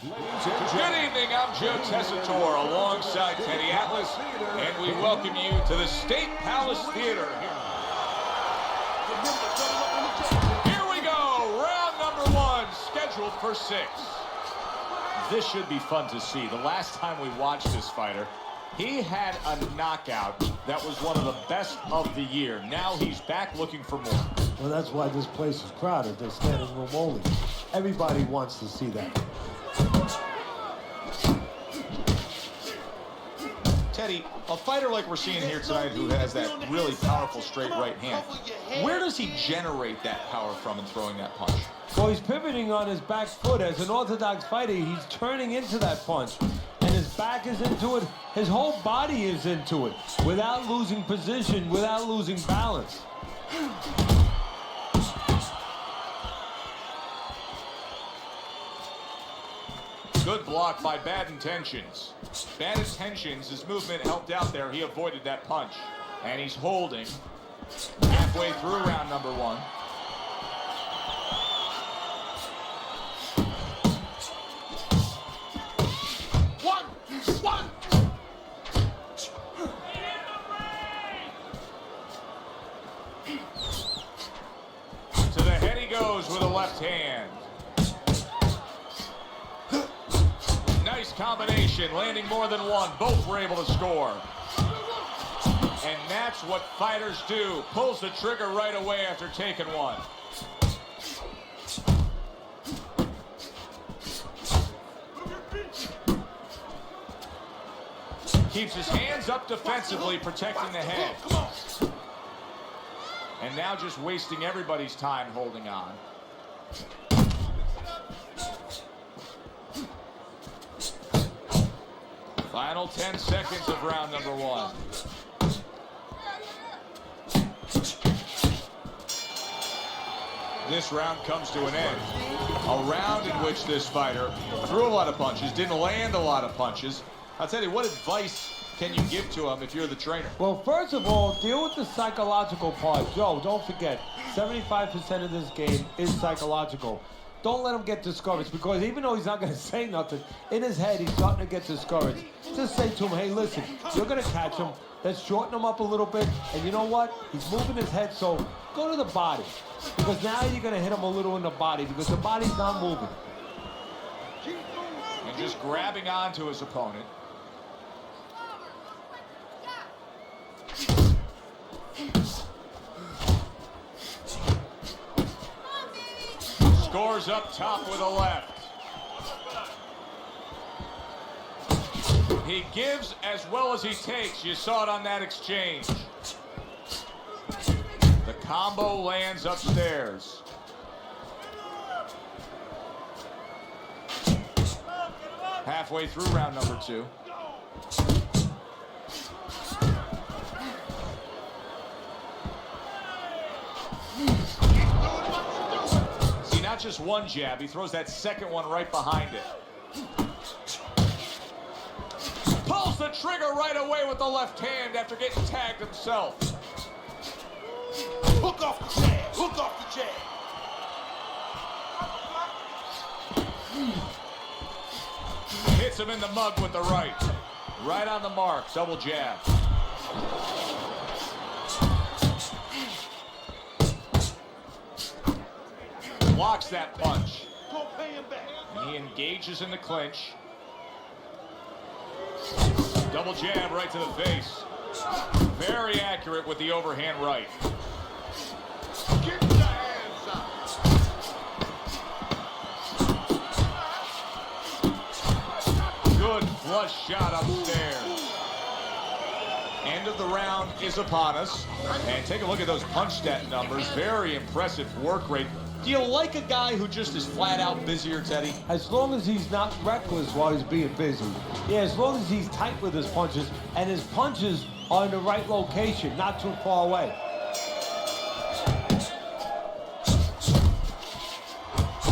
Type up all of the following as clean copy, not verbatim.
Good evening, I'm Joe Tessitore alongside Teddy Atlas, and we welcome you to the State Palace Theater. Here we go, round number 1, scheduled for 6. This should be fun to see. The last time we watched this fighter, he had a knockout that was one of the best of the year. Now he's back looking for more. Well, that's why this place is crowded. They're standing room only. Everybody wants to see that. Teddy, a fighter like we're seeing here tonight who has that really powerful straight right hand, where does he generate that power from in throwing that punch? Well, he's pivoting on his back foot. As an orthodox fighter, he's turning into that punch. And his back is into it. His whole body is into it. Without losing position, without losing balance. Good block by Bad Intentions. Bad Intentions, his movement helped out there. He avoided that punch. And he's holding halfway through round number 1. To the head he goes with a left hand. Nice combination, landing more than one. Both were able to score. And that's what fighters do. Pulls the trigger right away after taking one. Keeps his hands up defensively, protecting the head. And now just wasting everybody's time holding on. Final 10 seconds of round number 1. This round comes to an end. A round in which this fighter threw a lot of punches, didn't land a lot of punches. I'll tell you, what advice can you give to him if you're the trainer? Well, first of all, deal with the psychological part. Joe, don't forget, 75% of this game is psychological. Don't let him get discouraged, because even though he's not going to say nothing, in his head he's starting to get discouraged. Just say to him, hey, listen, you're going to catch him. Let's shorten him up a little bit. And you know what? He's moving his head, so go to the body. Because now you're going to hit him a little in the body, because the body's not moving. And just grabbing onto his opponent. Scores up top with a left. He gives as well as he takes. You saw it on that exchange. The combo lands upstairs. Halfway through round number 2. Not just one jab, he throws that second one right behind it. Pulls the trigger right away with the left hand after getting tagged himself. Hook off the jab, hook off the jab. Hits him in the mug with the right. Right on the mark, double jab. Blocks that punch. And he engages in the clinch. Double jab right to the face. Very accurate with the overhand right. Get your hands up. Good flush shot upstairs. End of the round is upon us. And take a look at those punch stat numbers. Very impressive work rate. Do you like a guy who just is flat out busier, Teddy? As long as he's not reckless while he's being busy. Yeah, as long as he's tight with his punches, and his punches are in the right location, not too far away.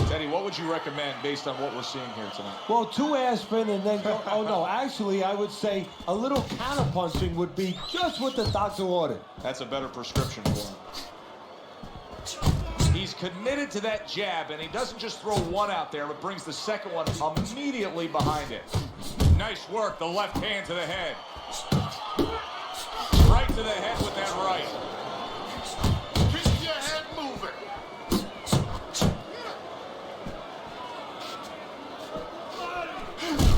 Teddy, what would you recommend based on what we're seeing here tonight? Well, 2 aspirin and then go, oh no, actually I would say a little counter-punching would be just what the doctor ordered. That's a better prescription for him. He He's committed to that jab, and he doesn't just throw one out there, but brings the second one immediately behind it. Nice work, the left hand to the head. Right to the head with that right. Keep your head moving.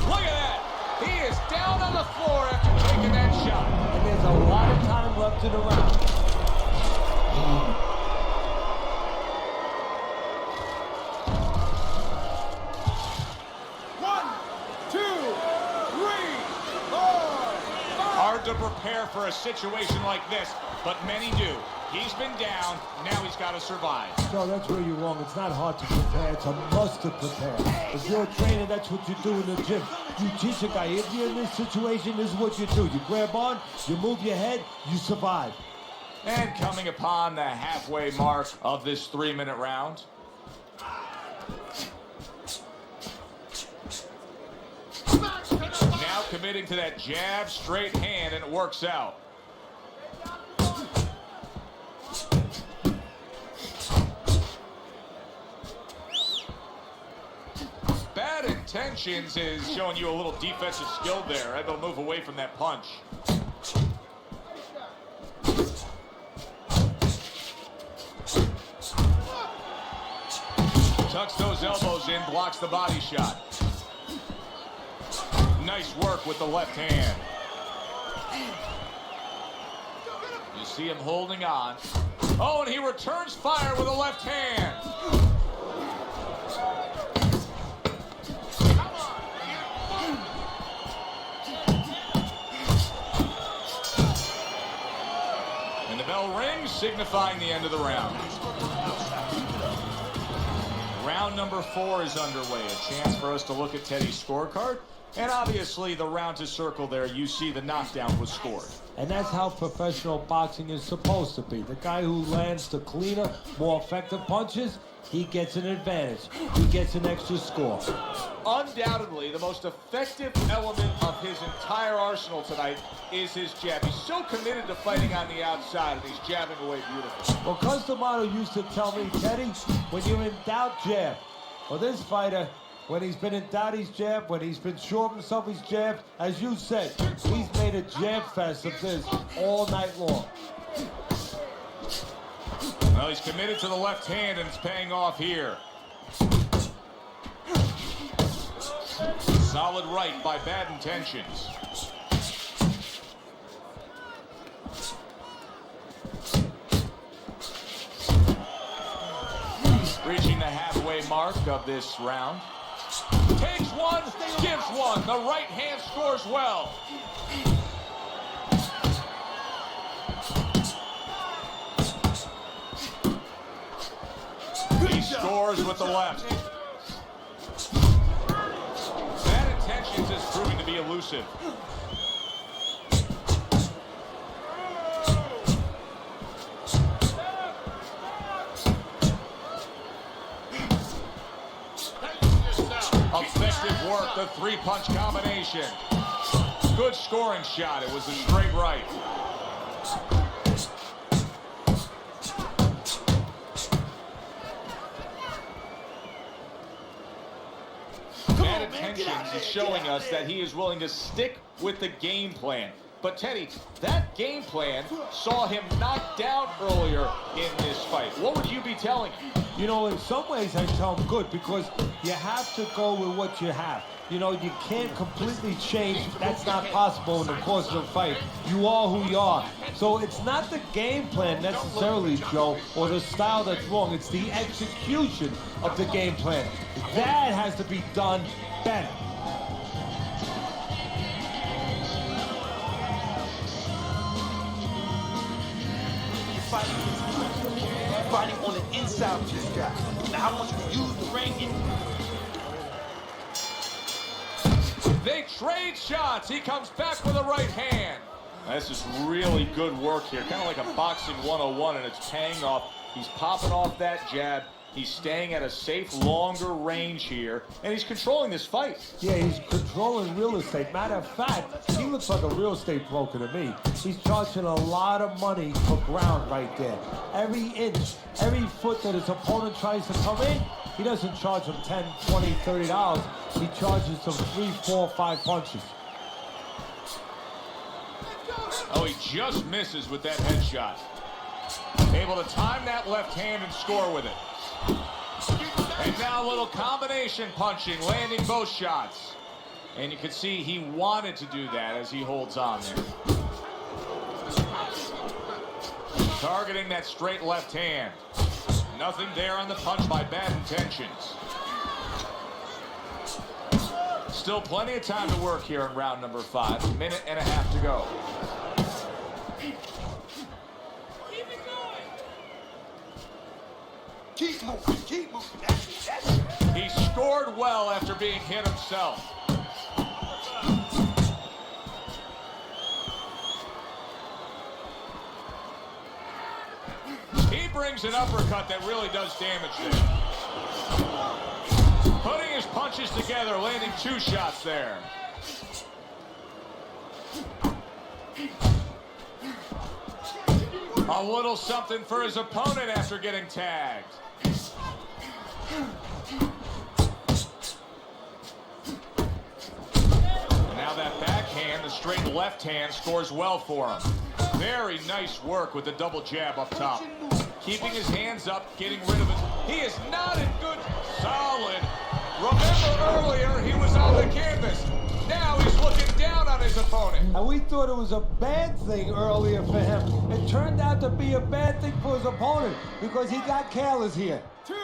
Look at that. He is down on the floor after taking that shot. And there's a lot of time left in the round. 1, 2, 3, 4, 5. Hard to prepare for a situation like this, but many do. He's been down, now he's got to survive. So that's where you're wrong. It's not hard to prepare. It's a must to prepare. If you're a trainer, that's what you do in the gym. You teach a guy, if you're in this situation, this is what you do. You grab on, you move your head, you survive. And coming upon the halfway mark of this 3-minute round. Now committing to that jab, straight hand, and it works out. Bad Intentions is showing you a little defensive skill there. Able to move away from that punch. Tucks those elbows in, blocks the body shot. Nice work with the left hand. You see him holding on. Oh, and he returns fire with a left hand. And the bell rings, signifying the end of the round. Round number 4 is underway. A chance for us to look at Teddy's scorecard. And obviously, the round to circle there, you see the knockdown was scored. And that's how professional boxing is supposed to be. The guy who lands the cleaner, more effective punches, he gets an advantage. He gets an extra score. Undoubtedly, the most effective element of his entire arsenal tonight is his jab. He's so committed to fighting on the outside, and he's jabbing away beautifully. Well, Customato used to tell me, Teddy, when you're in doubt, jab. Well, this fighter, when he's been in doubt, he's jabbed. When he's been sure of himself, he's jabbed. As you said, he's made a jab fest of this all night long. Well, he's committed to the left hand, and it's paying off here. Solid right by Bad Intentions. Reaching the halfway mark of this round. Takes one, gives one. The right hand scores well. He scores with the left. Bad Intentions is proving to be elusive. Effective work, the 3-punch combination. Good scoring shot. It was a straight right. Bad Intentions is showing us that he is willing to stick with the game plan. But Teddy, that game plan saw him knocked down earlier in this fight. What would you be telling him? You know, in some ways I tell him good, because you have to go with what you have. You know, you can't completely change. That's not possible in the course of a fight. You are who you are. So it's not the game plan necessarily, Joe, or the style that's wrong. It's the execution of the game plan. That has to be done better. Fighting on the inside of this guy. Now I want you to use the ring. They trade shots. He comes back with a right hand. This is really good work here. Kind of like a boxing 101, and it's paying off. He's popping off that jab, He's staying at a safe, longer range here, and he's controlling this fight. Yeah, he's controlling real estate. Matter of fact, he looks like a real estate broker to me. He's charging a lot of money for ground right there. Every inch, every foot that his opponent tries to come in, he doesn't charge him $10, $20, $30. He charges them 3, 4, 5 punches. Oh, he just misses with that headshot. Able to time that left hand and score with it. And now a little combination punching, landing both shots. And you can see he wanted to do that as he holds on there. Targeting that straight left hand. Nothing there on the punch by bad intentions. Still plenty of time to work here in round number 5. Minute and a half to go. Keep moving, keep moving. That's it. He scored well after being hit himself. He brings an uppercut that really does damage there. Putting his punches together, landing 2 shots there. A little something for his opponent after getting tagged. Now that backhand, the straight left hand, scores well for him. Very nice work with the double jab up top. Keeping his hands up, getting rid of it. He is not in good, solid. Remember earlier, he was on the canvas. Now he's looking down on his opponent. And we thought it was a bad thing earlier for him. It turned out to be a bad thing for his opponent because he got careless here. 2.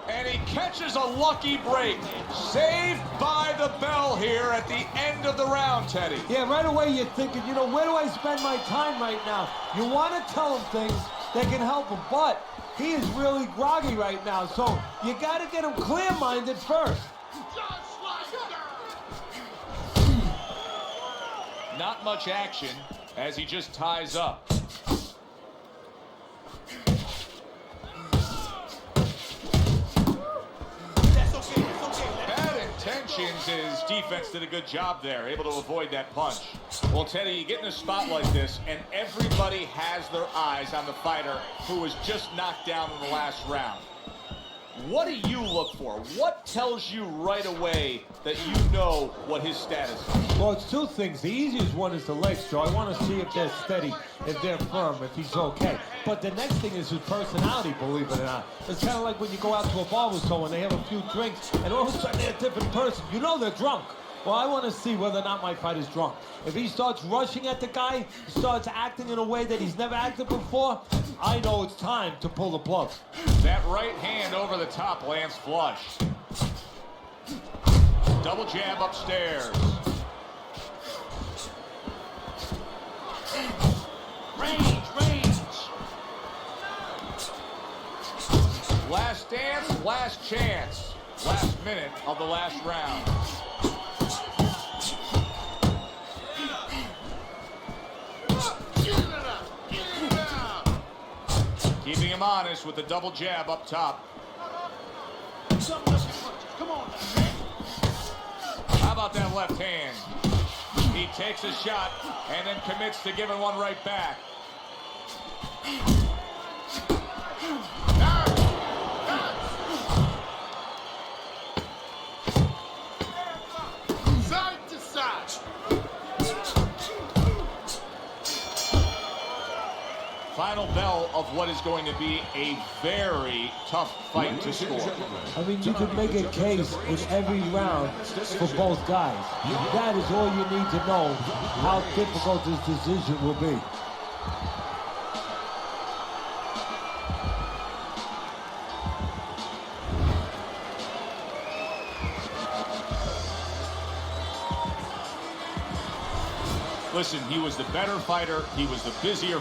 And he catches a lucky break. Saved by the bell here at the end of the round, Teddy. Yeah, right away you're thinking, you know, where do I spend my time right now? You want to tell him things that can help him, but he is really groggy right now, so you got to get him clear-minded first. Just like that. Not much action as he just ties up. Bad intentions. His defense did a good job there, able to avoid that punch. Well, Teddy, you get in a spot like this, and everybody has their eyes on the fighter who was just knocked down in the last round. What do you look for? What tells you right away that you know what his status is? Well, it's 2 things. The easiest one is the legs, Joe. I want to see if they're steady, if they're firm, if he's okay. But the next thing is his personality, believe it or not. It's kind of like when you go out to a bar with someone, they have a few drinks, and all of a sudden they're a different person. You know they're drunk. Well, I want to see whether or not my fighter's drunk. If he starts rushing at the guy, starts acting in a way that he's never acted before, I know it's time to pull the plug. That right hand over the top lands flush. Double jab upstairs. Range. Last dance, last chance. Last minute of the last round. Keeping him honest with the double jab up top. Come on. How about that left hand? He takes a shot and then commits to giving one right back. Side to side. Final bell of what is going to be a very tough fight to score. I mean, you could make a case in every round for both guys. That is all you need to know how difficult this decision will be. Listen, he was the better fighter. He was the busier